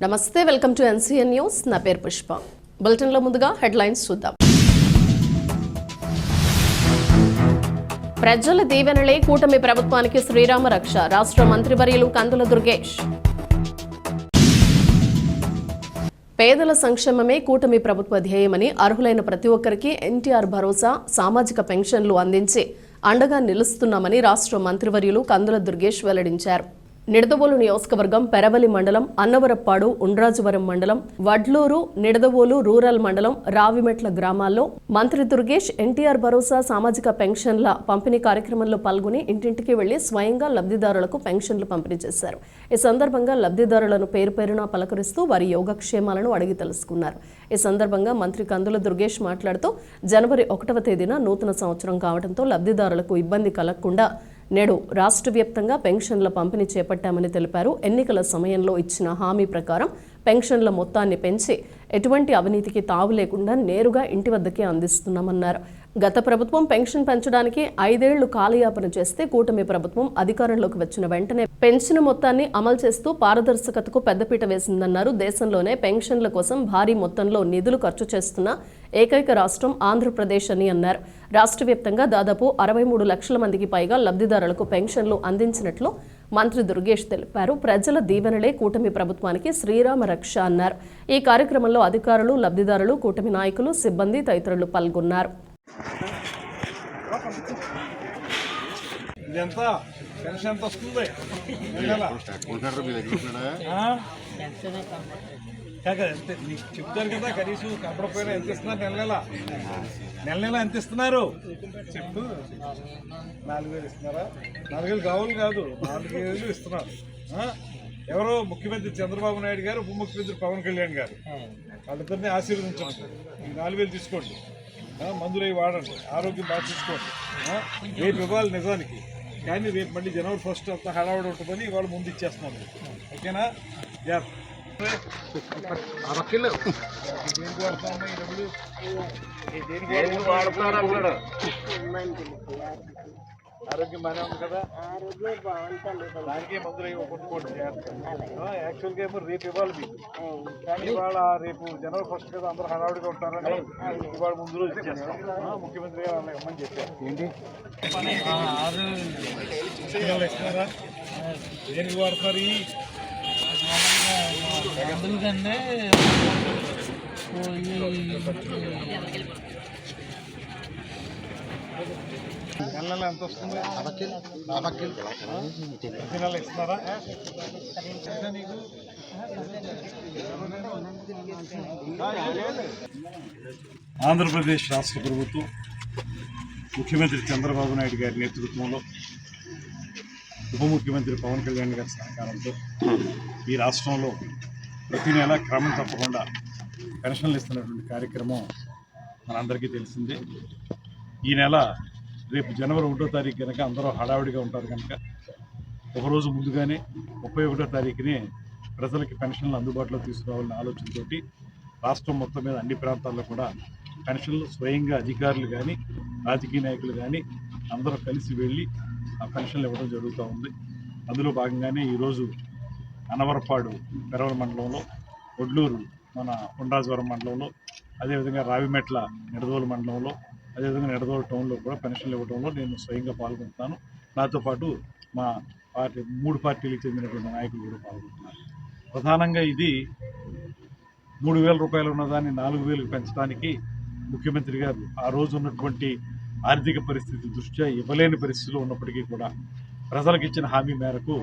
నమస్తే, welcome to NCN news. నా పేరు పుష్ప. బులెటిన్లో ముందుగా హెడ్లైన్స్ చూద్దాం. ప్రజల దీవెనలే కూటమి ప్రభుత్వానికి శ్రీరామ రక్ష. రాష్ట్ర మంత్రివర్యులు కందుల దుర్గేష్. పేదల సంక్షేమమే కూటమి ప్రభుత్వ ధ్యేయమని, అర్హులైన ప్రతి ఒక్కరికి ఎన్టీఆర్ భరోసా సామాజిక పెన్షన్లు అందించి అండగా నిలుస్తున్నామని రాష్ట్ర మంత్రివర్యులు కందుల దుర్గేష్ వెల్లడించారు. నిడదవోలు నియోజకవర్గం పెరవలి మండలం, అన్నవరప్పాడు, ఉండ్రాజవరం మండలం, వడ్లూరు, నిడదవోలు రూరల్ మండలం, రావిమెట్ల గ్రామాల్లో మంత్రి దుర్గేష్ ఎన్టీఆర్ భరోసా సామాజిక పెన్షన్ల పంపిణీ కార్యక్రమంలో పాల్గొని ఇంటింటికి వెళ్లి స్వయంగా లబ్ధిదారులకు పెన్షన్లు పంపిణీ చేశారు. ఈ సందర్భంగా లబ్ధిదారులను పేరు పేరున పలకరిస్తూ వారి యోగక్షేమాలను అడిగి తెలుసుకున్నారు. ఈ సందర్భంగా మంత్రి కందుల దుర్గేష్ మాట్లాడుతూ జనవరి 1వ తేదీన నూతన సంవత్సరం కావడంతో లబ్ధిదారులకు ఇబ్బంది కలగకుండా నేడు రాష్ట్ర వ్యాప్తంగా పెన్షన్ల పంపిణీ చేపట్టామని తెలిపారు. ఎన్నికల సమయంలో ఇచ్చిన హామీ ప్రకారం పెన్షన్ల మొత్తాన్ని పెంచి ఎటువంటి అవినీతికి తావు లేకుండా నేరుగా ఇంటి వద్దకే అందిస్తున్నామన్నారు. గత ప్రభుత్వం పెన్షన్ పెంచడానికి 5 ఏళ్లు కాలయాపన చేస్తే కూటమి ప్రభుత్వం అధికారంలోకి వచ్చిన వెంటనే పెన్షన్ మొత్తాన్ని అమలు చేస్తూ పారదర్శకతకు పెద్దపీట వేసిందన్నారు. దేశంలోనే పెన్షన్ల కోసం భారీ మొత్తంలో నిధులు ఖర్చు చేస్తున్న ఏకైక రాష్ట్రం ఆంధ్రప్రదేశ్ అని అన్నారు. రాష్ట్ర వ్యాప్తంగా దాదాపు 63 లక్షల మందికి పైగా లబ్ధిదారులకు పెన్షన్లు అందించినట్లు మంత్రి దుర్గేష్ తెలిపారు. ప్రజల దీవెనలే కూటమి ప్రభుత్వానికి శ్రీరామ రక్ష అన్నారు. ఈ కార్యక్రమంలో అధికారులు, లబ్ధిదారులు, కూటమి నాయకులు, సిబ్బంది తదితరులు పాల్గొన్నారు. చెప్తారు కదా, కనీసం కనపడపోయినా ఎంత ఇస్తున్నారు? నెల నెల ఎంత ఇస్తున్నారు చెప్పు. 4,000 ఇస్తున్నారా? 4,000 కావాలి కాదు, 4,000 ఇస్తున్నారు. ఎవరో ముఖ్యమంత్రి చంద్రబాబు నాయుడు గారు, ఉప ముఖ్యమంత్రి పవన్ కళ్యాణ్ గారు, వాళ్ళిద్దరిని ఆశీర్వదించండి. ఈ 4,000 తీసుకోండి, మందులు అవి వాడండి, ఆరోగ్యం బాగా చూసుకోండి. రేపు ఇవ్వాలి నిజానికి, కానీ రేపు మళ్ళీ జనవరి 1 అంతా హడావుడి ఉంటుందని ఇవాళ ముందు ఇచ్చేస్తున్నాను. ఓకేనా? దేనికి వాడుతామమ్మా ఈ డబ్బులు? ఆరోగ్యం బాగానే ఉంది కదా? దానికే మందులు అవి కొట్టుకోండి. యాక్చువల్గా ఏమో రేపు ఇవ్వాలి మీకు, కానీ ఇవాళ రేపు జనవరి 1 కదా, అందరూ హడావుడిగా ఉంటారని ఇవాళ ముందు రోజు ఇచ్చేస్తాం. ముఖ్యమంత్రి గారు వాళ్ళని ఇవ్వమని చెప్పారు. ఏంటి ఇస్తున్నారా? దేనికి వాడతారు? ఎందుకంటే నెల ఎంత వస్తుంది? నెల ఇస్తున్నారా నీకు? ఆంధ్రప్రదేశ్ రాష్ట్ర ప్రభుత్వం ముఖ్యమంత్రి చంద్రబాబు నాయుడు గారి నేతృత్వంలో, ఉప ముఖ్యమంత్రి పవన్ కళ్యాణ్ గారి సహకారంతో ఈ రాష్ట్రంలో ప్రతి నెల క్రమం తప్పకుండా పెన్షన్లు ఇస్తున్నటువంటి కార్యక్రమం మనందరికీ తెలిసిందే. ఈ నెల రేపు జనవరి 1వ తారీఖు కనుక అందరూ హడావిడిగా ఉంటారు కనుక ఒకరోజు ముందుగానే 31వ తారీఖునే ప్రజలకి పెన్షన్లు అందుబాటులో తీసుకురావాలనే ఆలోచనతోటి రాష్ట్రం మొత్తం మీద అన్ని ప్రాంతాల్లో కూడా పెన్షన్లు స్వయంగా అధికారులు కానీ, రాజకీయ నాయకులు కానీ అందరూ కలిసి వెళ్ళి ఆ పెన్షన్లు ఇవ్వడం జరుగుతూ ఉంది. అందులో భాగంగానే ఈరోజు అన్నవరపాడు పెరవల మండలంలో, వడ్లూరు మన ఉండ్రాజవరం మండలంలో, అదేవిధంగా రావిమెట్ల నిడదవోలు మండలంలో, అదేవిధంగా నిడదవోలు టౌన్లో కూడా పెన్షన్లు ఇవ్వడంలో నేను స్వయంగా పాల్గొంటున్నాను. నాతో పాటు మా పార్టీ 3 పార్టీలకు చెందినటువంటి నాయకులు కూడా పాల్గొంటున్నారు. ప్రధానంగా ఇది 3,000 రూపాయలు ఉన్నదాన్ని 4,000కు పెంచడానికి ముఖ్యమంత్రి గారు ఆ రోజు ఉన్నటువంటి ఆర్థిక పరిస్థితి దృష్ట్యా ఇవ్వలేని పరిస్థితిలో ఉన్నప్పటికీ కూడా ప్రజలకు ఇచ్చిన హామీ మేరకు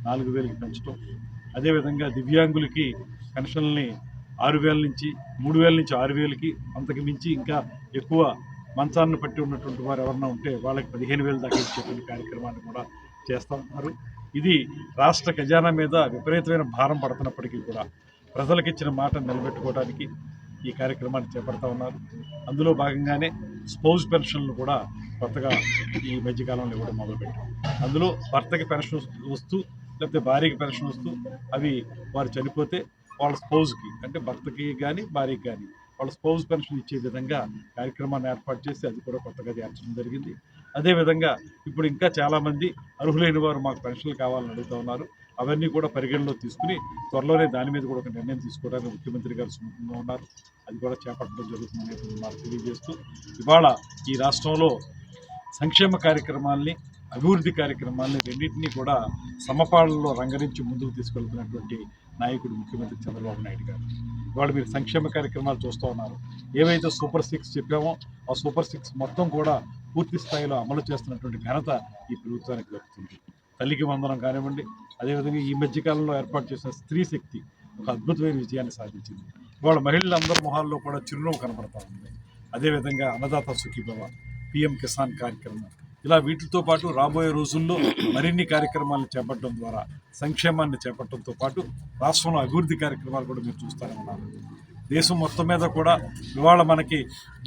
4,000కి పెంచడం, అదేవిధంగా దివ్యాంగులకి పెన్షన్ని 6,000 నుంచి 3,000 నుంచి 6,000కి, అంతకు మించి ఇంకా ఎక్కువ మంచాన్ని పట్టి ఉన్నటువంటి వారు ఎవరన్నా ఉంటే వాళ్ళకి 15,000 దాకా ఇచ్చేటువంటి కార్యక్రమాన్ని కూడా చేస్తూ ఉన్నారు. ఇది రాష్ట్ర ఖజానా మీద విపరీతమైన భారం పడుతున్నప్పటికీ కూడా ప్రజలకు ఇచ్చిన మాట నిలబెట్టుకోవడానికి ఈ కార్యక్రమాన్ని చేపడతా ఉన్నారు. అందులో భాగంగానే స్పౌజ్ పెన్షన్లు కూడా కొత్తగా ఈ మధ్యకాలంలో ఇవ్వడం మొదలుపెట్టారు. అందులో భర్తకి పెన్షన్ వస్తూ, లేకపోతే భార్యకి పెన్షన్ వస్తూ, అవి వారు చనిపోతే వాళ్ళ స్పౌజ్కి, అంటే భర్తకి కానీ భార్యకి కానీ వాళ్ళ స్పౌజ్ పెన్షన్ ఇచ్చే విధంగా కార్యక్రమాన్ని ఏర్పాటు చేసి అది కూడా కొత్తగా చేర్చడం జరిగింది. అదేవిధంగా ఇప్పుడు ఇంకా చాలామంది అర్హులైన వారు మాకు పెన్షన్లు కావాలని అడుగుతూ ఉన్నారు. అవన్నీ కూడా పరిగణలో తీసుకుని త్వరలోనే దాని మీద కూడా ఒక నిర్ణయం తీసుకోవడానికి ముఖ్యమంత్రి గారు సుముఖంగా ఉన్నారు. అది కూడా చేపట్టడం జరుగుతుందనేది మాకు తెలియజేస్తూ ఇవాళ ఈ రాష్ట్రంలో సంక్షేమ కార్యక్రమాల్ని అభివృద్ధి కార్యక్రమాల్ని రెండింటినీ కూడా సమపాళనలో రంగరించి ముందుకు తీసుకెళ్తున్నటువంటి నాయకుడు ముఖ్యమంత్రి చంద్రబాబు నాయుడు గారు. ఇవాళ మీరు సంక్షేమ కార్యక్రమాలు చూస్తూ ఉన్నారు. ఏవైతే సూపర్ 6 చెప్పామో ఆ సూపర్ 6 మొత్తం కూడా పూర్తి స్థాయిలో అమలు చేస్తున్నటువంటి ఘనత ఈ ప్రభుత్వానికి దక్కుతుంది. తల్లికి వందనం కానివ్వండి, అదేవిధంగా ఈ మధ్యకాలంలో ఏర్పాటు చేసిన స్త్రీ శక్తి ఒక అద్భుతమైన విజయాన్ని సాధించింది. ఇవాళ మహిళలందరి మొహాల్లో కూడా చిరునవ్వు కనబడతా ఉంది. అదేవిధంగా అన్నదాత సుఖీభవ, పిఎం కిసాన్ కార్యక్రమం, ఇలా వీటితో పాటు రాబోయే రోజుల్లో మరిన్ని కార్యక్రమాలను చేపట్టడం ద్వారా సంక్షేమాన్ని చేపట్టడంతో పాటు రాష్ట్రంలో అభివృద్ధి కార్యక్రమాలు కూడా మీరు చూస్తారన్నారు. దేశం మొత్తం మీద కూడా ఇవాళ మనకి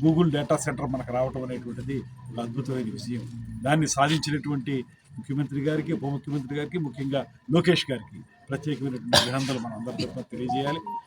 గూగుల్ డేటా సెంటర్ మనకు రావడం అనేటువంటిది ఒక అద్భుతమైన విషయం. దాన్ని సాధించినటువంటి ముఖ్యమంత్రి గారికి, ఉప ముఖ్యమంత్రి గారికి, ముఖ్యంగా లోకేష్ గారికి ప్రత్యేకమైనటువంటి అభినందనలు మనం అందరి తరఫున తెలియజేయాలి.